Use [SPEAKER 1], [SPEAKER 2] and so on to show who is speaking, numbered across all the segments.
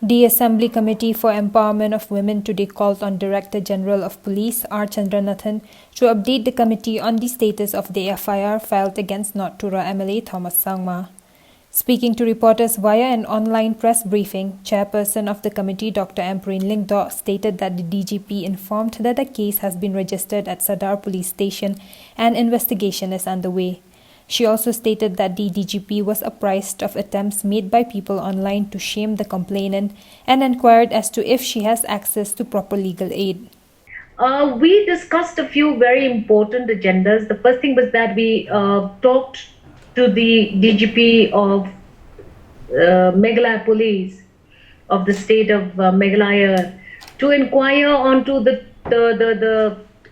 [SPEAKER 1] The Assembly Committee for Empowerment of Women today called on Director General of Police R. Chandranathan to update the committee on the status of the FIR filed against North Tura MLA Thomas Sangma. Speaking to reporters via an online press briefing, Chairperson of the committee Dr. Ampreen Lingdo stated that the DGP informed that the case has been registered at Sadar Police Station and investigation is underway. She also stated that the DGP was apprised of attempts made by people online to shame the complainant and inquired as to if she has access to proper legal aid.
[SPEAKER 2] We discussed a few very important agendas. The first thing was that we talked to the DGP of Meghalaya Police of the state of Meghalaya to inquire onto the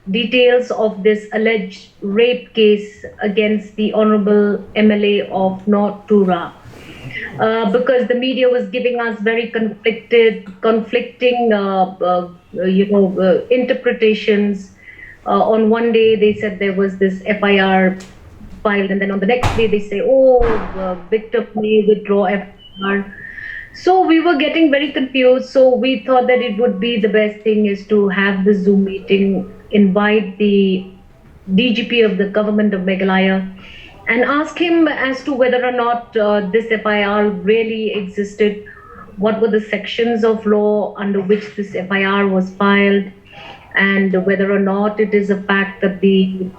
[SPEAKER 2] details of this alleged rape case against the Honorable MLA of North Tura. Because the media was giving us very conflicting interpretations. On one day they said there was this FIR filed, and then on the next day they say, the victim may withdraw FIR. So we were getting very confused. So we thought that it would be the best thing is to have the Zoom meeting, invite the DGP of the government of Meghalaya and ask him as to whether or not this FIR really existed, what were the sections of law under which this FIR was filed, and whether or not it is a fact that the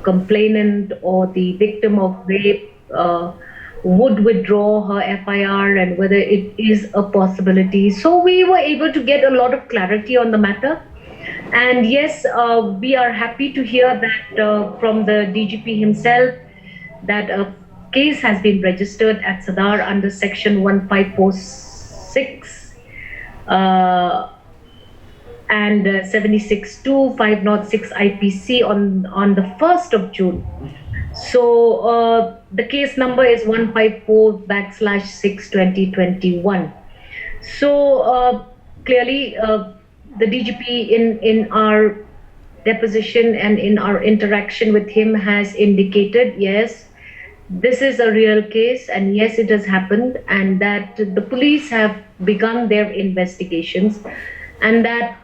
[SPEAKER 2] complainant or the victim of rape would withdraw her FIR, and whether it is a possibility. So we were able to get a lot of clarity on the matter. And yes, we are happy to hear that from the DGP himself that a case has been registered at Sadar under section 1546 and 76-506 IPC on the 1st of June. So the case number is 154/6/2021. So clearly the DGP in our deposition and in our interaction with him has indicated, yes, this is a real case, and yes, it has happened, and that the police have begun their investigations, and that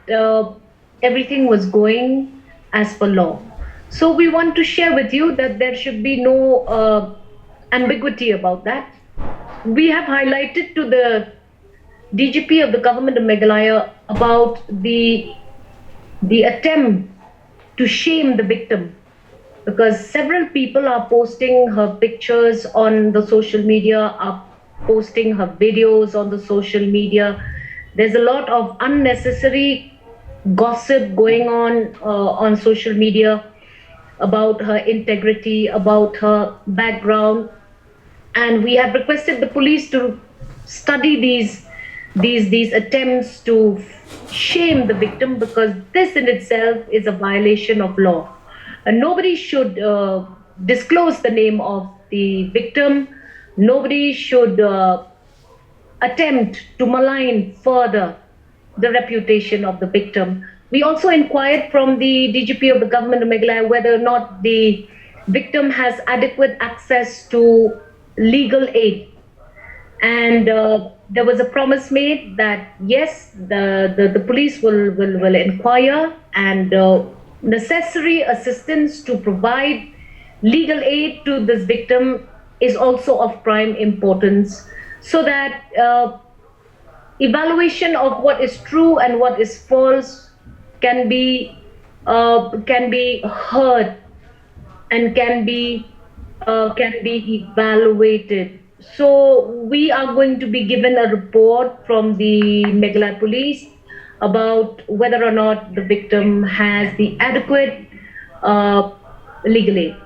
[SPEAKER 2] everything was going as per law. So we want to share with you that there should be no ambiguity about that. We have highlighted to the DGP of the government of Meghalaya about the attempt to shame the victim, because several people are posting her pictures on the social media, are posting her videos on the social media. There's a lot of unnecessary gossip going on social media about her integrity, about her background, and we have requested the police to study these attempts to shame the victim, because this in itself is a violation of law. And nobody should disclose the name of the victim. Nobody should attempt to malign further the reputation of the victim. We also inquired from the DGP of the government of Meghalaya whether or not the victim has adequate access to legal aid. And there was a promise made that yes, the police will inquire, and necessary assistance to provide legal aid to this victim is also of prime importance, so that evaluation of what is true and what is false can be heard and can be evaluated. So we are going to be given a report from the Meghalaya police about whether or not the victim has the adequate legal aid.